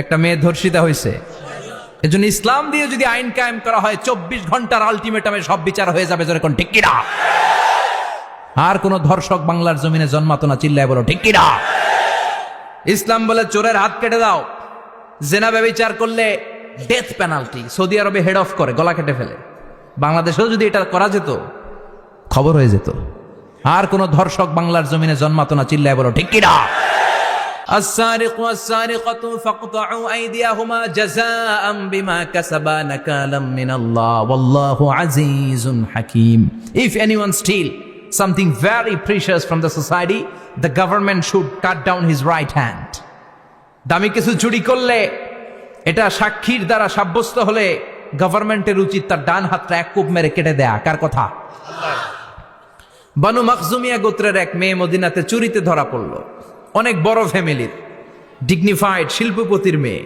একটা মেয়ে ধর্ষিতা হয়েছে, এজন্য ইসলাম দিয়ে যদি আইন কায়েম করা হয় 24 ঘন্টার আলটিমেটামে সব বিচার হয়ে যাবে, যেরকম ঠিক কিনা? আর কোন ধর্ষক বাংলার জমিনে জন্মাতো না, চিল্লায় বলো ঠিক কিনা? ইসলাম বলে চোরের হাত কেটে দাও, জেনা ব্যভিচার করলে ডেথ পেনাল্টি। সৌদি আরবে হেড অফ করে, গলা কেটে ফেলে। বাংলাদেশেও যদি এটা করা যেত, খবর হয়ে যেত। আর কোন ধর্ষক বাংলার জমিনে জন্মাতো না, চিল্লায় বলো ঠিক কিনা? السارق والسارقة فاقطعوا أيديهما جزاء بما كسبا نكالا من الله والله عزيز حكيم. If anyone steal something very precious from the society, the government should cut down his right hand. দামি কিছু চুরি করলে, এটা সাক্ষীর দ্বারা সাব্যস্ত হলে গভর্নমেন্টের উচিত তার ডান হাতটা এক কোপ মেরে কেটে দেয়া। কার কথা? বানু মাখজুমিয়া গোত্রের এক মেয়ে মদিনাতে চুরিতে ধরা পড়ল। অনেক বড় ফ্যামিলির, ডিগনিফাইড শিল্পপতির মেয়ে।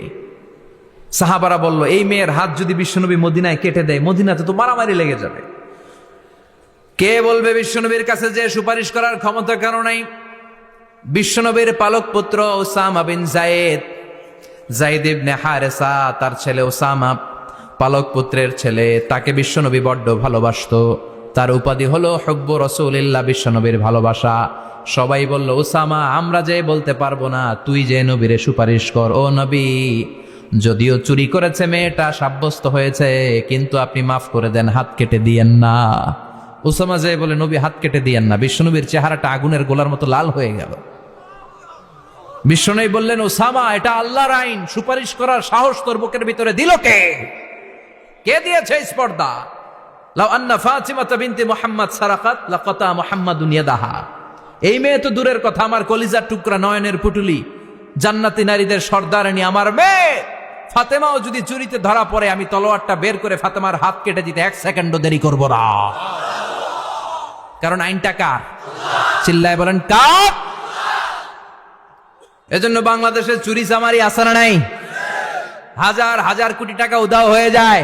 সাহাবারা বলল, এই মেয়ের হাত যদি বিশ্বনবী মদিনায় কেটে দেয়, মদিনাতে তো মারামারি লেগে যাবে। কে বলবে বিশ্বনবীর কাছে যে সুপারিশ করার ক্ষমতা কারো নাই? বিশ্বনবীর পালক পুত্র ওসামা বিন যায়েদ, যায়েদ ইবনে হারেসা, তার ছেলে ওসামা, পালক পুত্রের ছেলে, তাকে বিশ্বনবী বড্ড ভালোবাসতো। তার উপাধি হলো হুব্বু রাসূলিল্লাহ, বিশ্বনবীর ভালোবাসা। সবাই বলল, ওসামা, আমরা যে বলতে পারবো না, তুই যে নবীরে সুপারিশ কর। ও নবী, যদিও চুরি করেছে মেয়েটা, সাব্যস্ত হয়েছে, কিন্তু আপনি মাফ করে দেন, হাত কেটে দিয়েন না। ওসামা যে বলে, নবী হাত কেটে দিয়েন না। বিশ্বনবীর চেহারাটা আগুনের গোলার মতো লাল হয়ে গেল। বিশ্বনবী বললেন, ওসামা, এটা আল্লাহর আইন, সুপারিশ করার সাহস তোর বুকের ভিতরে দিল কে? কে দিয়েছে স্পর্ধা? লাউ আন্না ফাতিমাতা বিনতে মুহাম্মদ সারাকাত লাকাতা মুহাম্মাদুন ইয়াদাহা। এই মেয়ে তো দূরের কথা, আমার কলিজার টুকরা, নয়নের পুটুলি, জান্নাতি নারীদের সর্দারণী আমার মেয়ে ফাতেমাও যদি চুরিতে ধরা পড়ে, আমি তলোয়ারটা বের করে ফাতেমার হাত কেটে দিতে 1 সেকেন্ডও দেরি করব না। কারণ আইনটা কার? চিল্লায় বলেন কার? এজন্য বাংলাদেশে চুরি চামারি আছে না নাই? হাজার হাজার কোটি টাকা উধাও হয়ে যায়,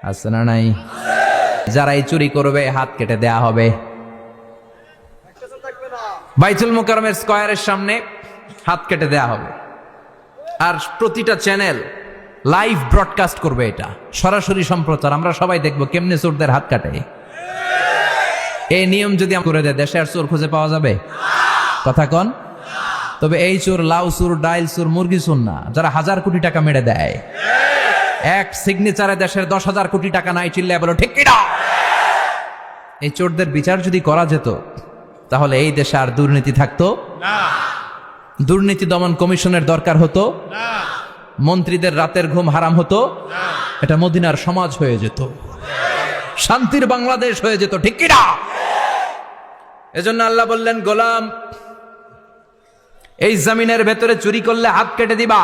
আছে না নাই? যারা এই চুরি করবে, হাত কেটে দেয়া হবে। বাইতুল মুকাররমের স্কয়ারের সামনে হাত কেটে দেয়া হবে। আর প্রতিটা চ্যানেল লাইভ ব্রডকাস্ট করবে, এটা সরাসরি সম্প্রচার। আমরা সবাই দেখবো কেমনে চোরদের হাত কাটে। এই নিয়ম যদি করে দেয়, দেশে আর চোর খুঁজে পাওয়া যাবে? কথা কন। তবে এই চোর লাউ চোর, ডাইল চোর, মুরগি চোর না, যারা হাজার কোটি টাকা মেরে দেয়। এক সিগনেচারে দেশের 10,000 কোটি টাকা নাই, চিল্লায় বলো ঠিক কিনা? এই চোরদের বিচার যদি করা যেত, তাহলে এই দেশে আর দুর্নীতি থাকতো না। দুর্নীতি দমন কমিশনের দরকার হতো না। মন্ত্রীদের রাতের ঘুম হারাম হতো না। এটা মদিনার সমাজ হয়ে যেত, শান্তির বাংলাদেশ হয়ে যেত, ঠিক কিনা? এজন্য আল্লাহ বললেন, গোলাম, এই জমিনের ভেতরে চুরি করলে হাত কেটে দিবা,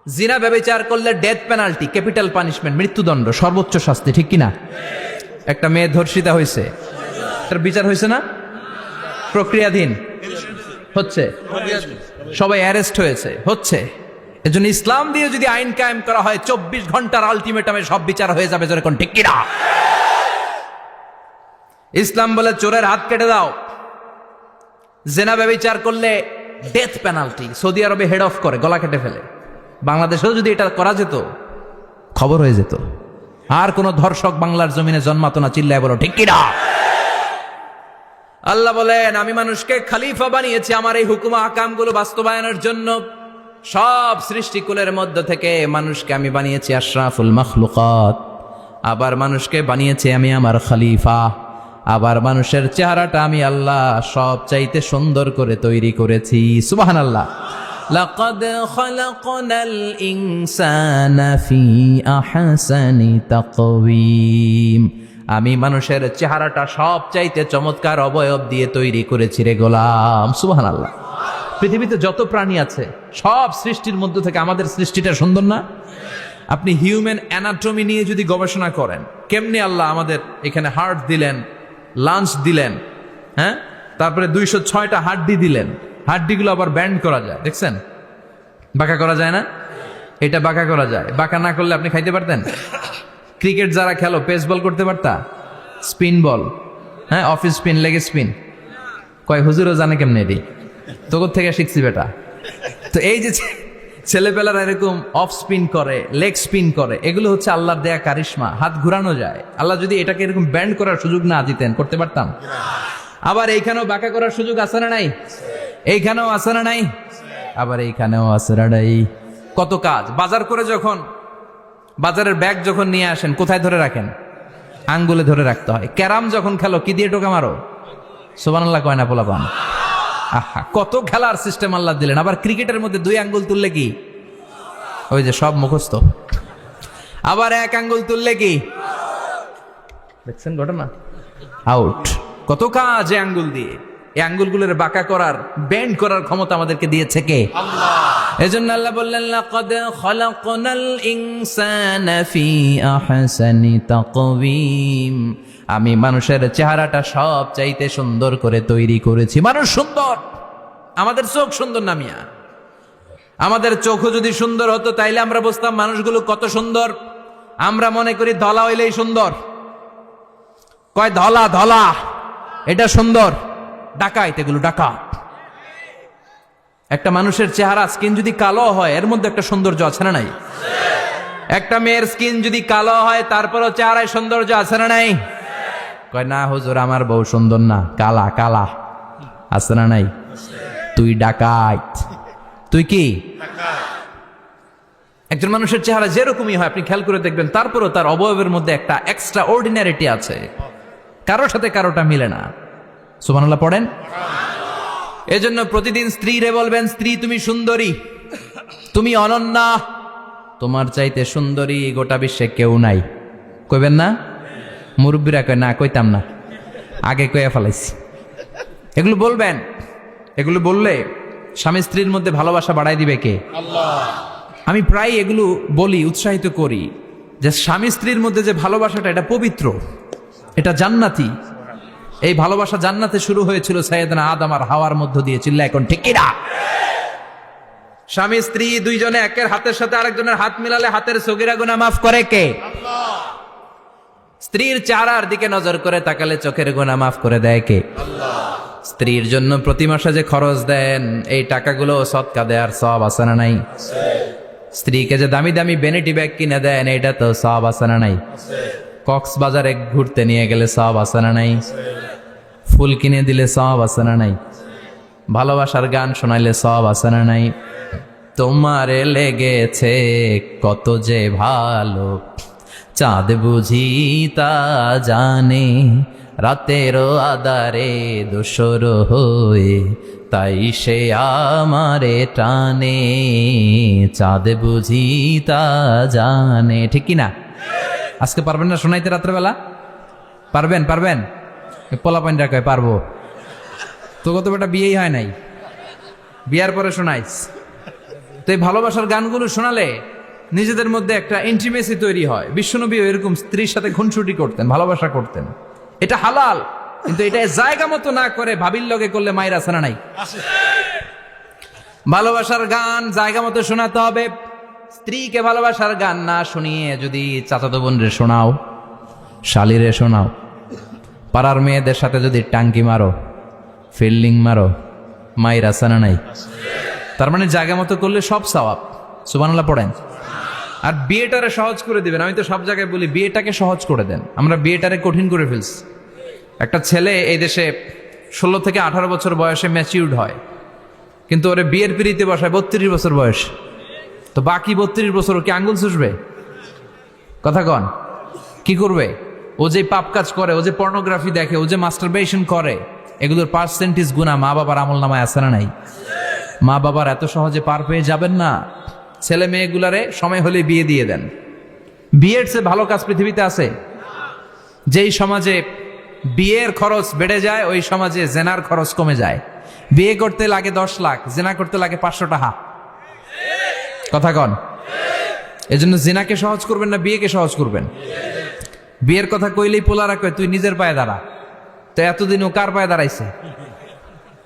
জিনা ব্যভিচার করলে ডেথ পেনাল্টি, ক্যাপিটাল পানিশমেন্ট, মৃত্যুদণ্ড, সর্বোচ্চ শাস্তি, ঠিক কিনা? একটা মেয়ে ধর্ষিতা হয়েছে, তার বিচার হয়েছে না? প্রক্রিয়াধীন হচ্ছে, সবাই অ্যারেস্ট হয়েছে, হচ্ছে। এজন্য ইসলাম দিয়ে যদি আইন কায়েম করা হয়, 24 ঘন্টার আলটিমেটামে সব বিচার হয়ে যাবে, যেরকম ঠিক কিনা? ইসলাম বলে চোরের হাত কেটে দাও, জেনা ব্যভিচার করলে ডেথ পেনাল্টি। সৌদি আরবে হেড অফ করে, গলা কেটে ফেলে। বাংলাদেশেও যদি এটা করা যেত, খবর হয়ে যেত। আর কোন ধর্ষক বাংলার জমিনে জন্মাতো না, চিল্লায় বলো ঠিক কিনা? আল্লাহ বলেন, আমি মানুষকে খলিফা বানিয়েছি আমার এই হুকুম আহকামগুলো বাস্তবায়নের জন্য। সব সৃষ্টিকুলের মধ্য থেকে মানুষকে আমি বানিয়েছি আশরাফুল মাখলুকাত। আবার মানুষকে বানিয়েছি আমি আমার খলিফা। আবার মানুষের চেহারাটা আমি আল্লাহ সব চাইতে সুন্দর করে তৈরি করেছি। সুবহানাল্লাহ। লাকাদ খালাকনাল ইনসানা ফি আহসানি তাকওয়িম। আমি মানুষের চেহারাটা সব চাইতে চমৎকার অবয়ব দিয়ে তৈরি করেছি রে গোলাম। সুবহানাল্লাহ। পৃথিবীতে যত প্রাণী আছে, সব সৃষ্টির মধ্য থেকে আমাদের সৃষ্টিটা সুন্দর না? আপনি হিউম্যান অ্যানাটমি নিয়ে যদি গবেষণা করেন, কেমনে আল্লাহ আমাদের এখানে হার্ট দিলেন, লাঞ্চ দিলেন, হ্যাঁ, তারপরে 206টা হাড্ডি দিলেন। হাড্ডিগুলো আবার ব্যান্ড করা যায়, দেখছেন? বাঁকা করা যায় না? এটা বাঁকা করা যায়। বাঁকা না করলে আপনি খাইতে পারতেন? ক্রিকেট যারা খেলো, পেস বল করতে পারতা? স্পিন বল, হ্যাঁ, অফিস স্পিন, লেগ স্পিন, কয় হুজুরও জানে কেমনে? এটি তোর থেকে শিখছি বেটা। তো এই যে ছেলেপেলারা এরকম অফ স্পিন করে, লেগ স্পিন করে, এগুলো হচ্ছে আল্লাহর দেয়া কারিশমা। হাত ঘুরানো যায়। আল্লাহ যদি এটাকে এরকম ব্যান্ড করার সুযোগ না দিতেন, করতে পারতাম? আবার এইখানেও বাঁকা করার সুযোগ আছে না নাই? এইখানেও আছে না নাই? আবার এইখানেও আছে না নাই? কত কাজ। বাজার করে যখন বাজারের ব্যাগ যখন নিয়ে আসেন, কোথায় ধরে রাখেন? আঙ্গুলে ধরে রাখতে হয়। ক্যারাম যখন খেলো, কি দিয়ে টোকা মারো? সুবহানাল্লাহ কয় না পোলাপান? আহা, কত খেলার সিস্টেম আল্লাহ দিলেন। আবার ক্রিকেটের মধ্যে 2 আঙ্গুল তুললে কি? ওই যে সব মুখস্থ। আবার 1 আঙ্গুল তুললে কি? দেখছেন ঘটনা? আউট। কত কাজ এই আঙ্গুল দিয়ে। এই আঙ্গুলগুলোর বাঁকা করার, বেন্ড করার ক্ষমতা আমাদেরকে দিয়েছে কে? আল্লাহ। এজন্য আল্লাহ বললেন, লাকাদ খালাকনাল ইনসানা ফি আহসানি তাকওয়িম। আমি মানুষের চেহারাটা সব চাইতে সুন্দর করে তৈরি করেছি। মানুষ সুন্দর, আমাদের চোখ সুন্দর না মিয়া? আমাদের চোখও যদি সুন্দর হতো তাইলে আমরা বুঝতাম মানুষগুলো কত সুন্দর। আমরা মনে করি ধলা হইলেই সুন্দর। কয় ধলা ধলা, এটা সুন্দর। ডাকাইত, এগুলো ডাকাত। একটা মানুষের চেহারা স্কিন যদি কালো হয়, এর মধ্যে একটা সৌন্দর্য আছে না নাই? একটা মেয়ের স্কিন যদি কালো হয়, তারপরও চেহারায় সৌন্দর্য আছে না নাই? কয় না হুজুর, আমার বউ সুন্দর না, কালা কালা। আছে না নাই? তুই ডাকাইত। তুই কি? একজন মানুষের চেহারা যেরকমই হয় আপনি খেয়াল করে দেখবেন, তারপরও তার অবয়বের মধ্যে একটা এক্সট্রা অর্ডিনারিটি আছে। কারোর সাথে কারোটা মিলে না। সুবহানাল্লাহ পড়েন। এজন্য প্রতিদিন স্ত্রীরে বলবেন, স্ত্রী তুমি সুন্দরী, তুমি অনন্যা, তোমার চাইতে সুন্দরী গোটা বিশ্বে কেউ নাই। কইবেন না? মুরব্বীরা কয় না, কইতাম না, আগে কইয়া ফেলাইছি। এগুলো বলবেন। এগুলো বললে স্বামী স্ত্রীর মধ্যে ভালোবাসা বাড়াই দিবে কে? আল্লাহ। আমি প্রায় এগুলো বলি, উৎসাহিত করি যে স্বামী স্ত্রীর মধ্যে যে ভালোবাসাটা, এটা পবিত্র, এটা জান্নাতি। এই ভালোবাসা জান্নাতে শুরু হয়েছিল সাইয়েদনা আদম আর হাওয়ার মধ্য দিয়ে। চিল্লা এখন ঠিক কিনা? স্বামী স্ত্রী দুইজনে একের হাতের সাথে আরেকজনের হাত মিলালে হাতের সগীরা গুনাহ মাফ করে কে? আল্লাহ। স্ত্রীর চেহারার দিকে নজর করে তাকালে চোখের গুনাহ মাফ করে দেয় কে? আল্লাহ। স্ত্রীর জন্য প্রতি মাসে যে খরচ দেন, এই টাকাগুলো সদকা দেওয়ার সওয়াব আছে না নাই? স্ত্রীকে যে দামি দামি ভ্যানিটি ব্যাগ কিনে দেন, এটা তো সওয়াব আছে না নাই? কক্সবাজারে ঘুরতে নিয়ে গেলে সওয়াব আছে না নাই? ফুল কিনে দিলে সওয়াব আছে না নাই? ভালোবাসার গান শোনাইলে সওয়াব আছে না নাই? তোমারে লেগেছে কত যে ভালো, চাঁদ বুঝি তা জানে, রাতেরও আধারে দোসর হয়ে, তাই সে আমারে টানে, চাঁদ বুঝি তা জানে। ঠিক কিনা? আজকে পারবেন না শোনাইতে রাত্রেবেলা? পারবেন? পারবেন? পোলাপাইনরা কয় পারবো। তো কত বেটা বিয়েই হয় নাই, বিয়ার পরে শোনাইস। তো এই ভালোবাসার গানগুলো শোনালে নিজেদের মধ্যে একটা ইন্টিমেসি তৈরি হয়। বিশ্বনবীও এরকম স্ত্রীর সাথে খুনসুটি করতেন, ভালোবাসা করতেন। এটা হালাল, কিন্তু এটা জায়গা মতো না করে ভাবির লগে করলে মায়ের আছে না নাই? ভালোবাসার গান জায়গা মতো শোনাতে হবে। স্ত্রীকে ভালোবাসার গান না শুনিয়ে যদি চাচাতো বোনরে শোনাও, শালিরে শোনাও, পাড়ার মেয়েদের সাথে যদি টাঙ্কি মারো, ফিল্ডিং মারো, মায়ের আছে না নাই? তার মানে জায়গা মতো করলে সব সওয়াব। সুবহানাল্লাহ পড়েন। আর বিয়েটারে সহজ করে দিবেন। আমি তো সব জায়গায় বলি বিয়েটাকে সহজ করে দেন। আমরা বিয়েটারে কঠিন করে ফেলছি। একটা ছেলে এই দেশে 16 থেকে 18 বছর বয়সে ম্যাচিউরড হয়, কিন্তু ওরে বিয়ের পিড়িতে বসায় 32 বছর বয়স। তো বাকি 32 বছর কি আঙ্গুল চুষবে? কথা কন, কি করবে? ও যে পাপ কাজ করে, ও যে পর্নোগ্রাফি দেখে, ও যে মাস্টারবেশন করে, এগুলোর পার্সেন্টেজ গুনাহ মা বাবার আমল নামায় আছে না নাই? মা বাবার এত সহজে পার পেয়ে যাবেন না। ছেলে মেয়েগুলারে সময় হলে বিয়ে দিয়ে দেন। বিয়ের চেয়ে ভালো কাজ পৃথিবীতে আছে? যেই সমাজে বিয়ের খরচ বেড়ে যায়, ওই সমাজে জেনার খরচ কমে যায়। বিয়ে করতে লাগে 10 লাখ, জেনা করতে লাগে 500 টাকা। কথা কন। এজন্য জিনাকে সহজ করবেন না বিয়েকে সহজ করবেন? বিয়ের কথা কইলেই পোলারা কয় তুই নিজের পায়ে দাঁড়া। তো এতদিন ও কার পায়ে দাঁড়াইছে?